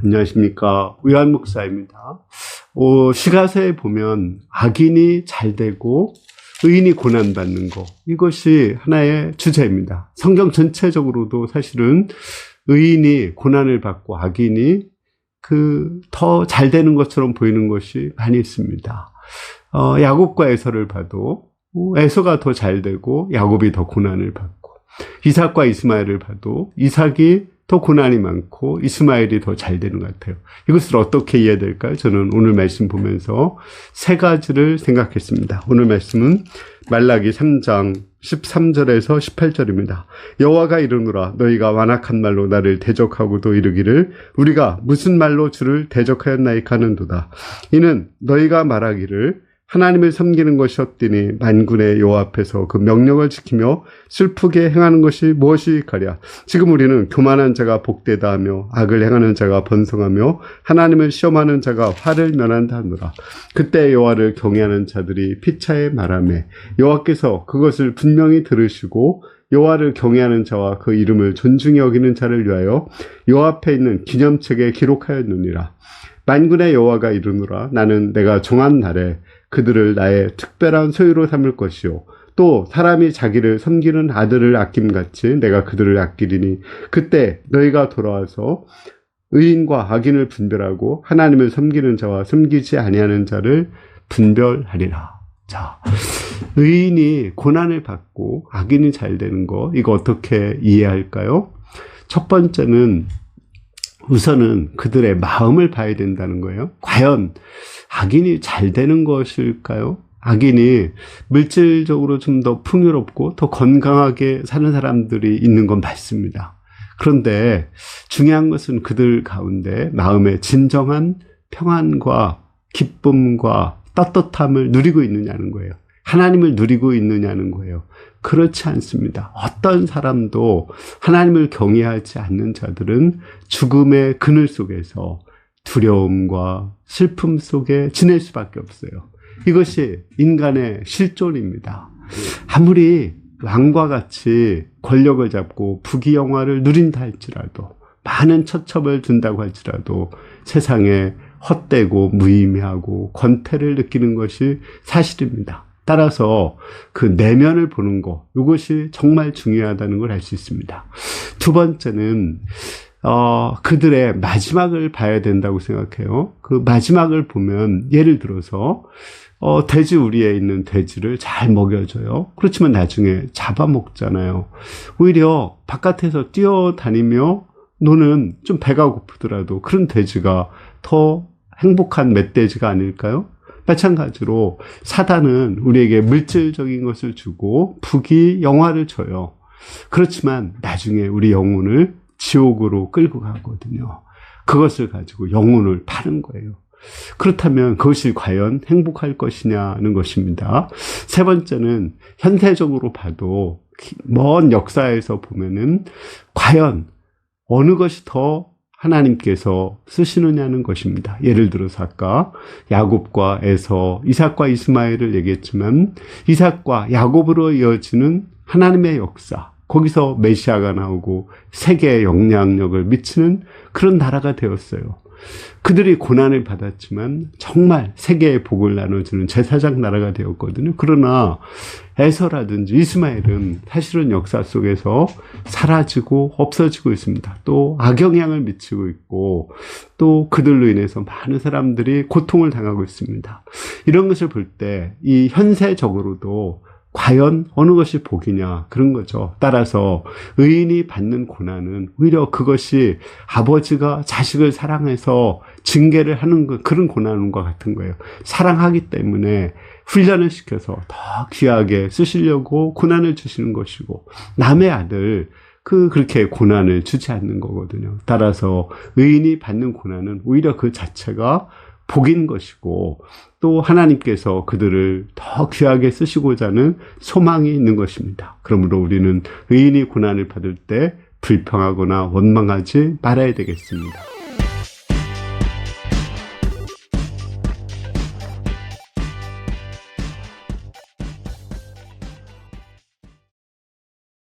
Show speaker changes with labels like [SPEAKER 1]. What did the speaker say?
[SPEAKER 1] 안녕하십니까. 의한 목사입니다. 시가서에 보면 악인이 잘 되고 의인이 고난받는 것, 이것이 하나의 주제입니다. 성경 전체적으로도 사실은 의인이 고난을 받고 악인이 더 잘 되는 것처럼 보이는 것이 많이 있습니다. 야곱과 에서를 봐도 에서가 더 잘 되고 야곱이 더 고난을 받고, 이삭과 이스마엘을 봐도 이삭이 더 고난이 많고 이스마엘이 더 잘 되는 것 같아요. 이것을 어떻게 이해해야 될까요? 저는 오늘 말씀 보면서 세 가지를 생각했습니다. 오늘 말씀은 말라기 3장 13절에서 18절입니다. 여호와가 이르노라, 너희가 완악한 말로 나를 대적하고도 이르기를 우리가 무슨 말로 주를 대적하였나이까 하는도다. 이는 너희가 말하기를 하나님을 섬기는 것이 헛되니 만군의 여호와 앞에서 그 명령을 지키며 슬프게 행하는 것이 무엇이가랴. 지금 우리는 교만한 자가 복되다 하며 악을 행하는 자가 번성하며 하나님을 시험하는 자가 화를 면한다 하노라. 그때 여호와를 경외하는 자들이 피차에 말하매 여호와께서 그것을 분명히 들으시고 여호와를 경외하는 자와 그 이름을 존중히 여기는 자를 위하여 여호와 앞에 있는 기념책에 기록하였느니라. 만군의 여호와가 이르노라, 나는 내가 정한 날에 그들을 나의 특별한 소유로 삼을 것이요 또 사람이 자기를 섬기는 아들을 아낌같이 내가 그들을 아끼리니 그때 너희가 돌아와서 의인과 악인을 분별하고 하나님을 섬기는 자와 섬기지 아니하는 자를 분별하리라. 자, 의인이 고난을 받고 악인이 잘 되는 거, 이거 어떻게 이해할까요? 첫 번째는 우선은 그들의 마음을 봐야 된다는 거예요. 과연 악인이 잘 되는 것일까요? 악인이 물질적으로 좀 더 풍요롭고 더 건강하게 사는 사람들이 있는 건 맞습니다. 그런데 중요한 것은 그들 가운데 마음의 진정한 평안과 기쁨과 떳떳함을 누리고 있느냐는 거예요. 하나님을 누리고 있느냐는 거예요. 그렇지 않습니다. 어떤 사람도 하나님을 경외하지 않는 자들은 죽음의 그늘 속에서 두려움과 슬픔 속에 지낼 수밖에 없어요. 이것이 인간의 실존입니다. 아무리 왕과 같이 권력을 잡고 부귀영화를 누린다 할지라도, 많은 처첩을 둔다고 할지라도 세상에 헛되고 무의미하고 권태를 느끼는 것이 사실입니다. 따라서 그 내면을 보는 것, 이것이 정말 중요하다는 걸 알 수 있습니다. 두 번째는 그들의 마지막을 봐야 된다고 생각해요. 그 마지막을 보면, 예를 들어서 돼지 우리에 있는 돼지를 잘 먹여줘요. 그렇지만 나중에 잡아먹잖아요. 오히려 바깥에서 뛰어다니며 노는 좀 배가 고프더라도 그런 돼지가 더 행복한 멧돼지가 아닐까요? 마찬가지로 사단은 우리에게 물질적인 것을 주고 부귀 영화를 줘요. 그렇지만 나중에 우리 영혼을 지옥으로 끌고 가거든요. 그것을 가지고 영혼을 파는 거예요. 그렇다면 그것이 과연 행복할 것이냐는 것입니다. 세 번째는 현세적으로 봐도 먼 역사에서 보면은 과연 어느 것이 더 하나님께서 쓰시느냐는 것입니다. 예를 들어서 아까 야곱과 에서, 이삭과 이스마엘을 얘기했지만 이삭과 야곱으로 이어지는 하나님의 역사, 거기서 메시아가 나오고 세계에 영향력을 미치는 그런 나라가 되었어요. 그들이 고난을 받았지만 정말 세계의 복을 나눠주는 제사장 나라가 되었거든요. 그러나 에서라든지 이스마엘은 사실은 역사 속에서 사라지고 없어지고 있습니다. 또 악영향을 미치고 있고 또 그들로 인해서 많은 사람들이 고통을 당하고 있습니다. 이런 것을 볼 때 이 현세적으로도 과연 어느 것이 복이냐, 그런 거죠. 따라서 의인이 받는 고난은 오히려 그것이 아버지가 자식을 사랑해서 징계를 하는 그런 고난과 같은 거예요. 사랑하기 때문에 훈련을 시켜서 더 귀하게 쓰시려고 고난을 주시는 것이고, 남의 아들 그렇게 고난을 주지 않는 거거든요. 따라서 의인이 받는 고난은 오히려 그 자체가 복인 것이고, 또 하나님께서 그들을 더 귀하게 쓰시고자 하는 소망이 있는 것입니다. 그러므로 우리는 의인이 고난을 받을 때 불평하거나 원망하지 말아야 되겠습니다.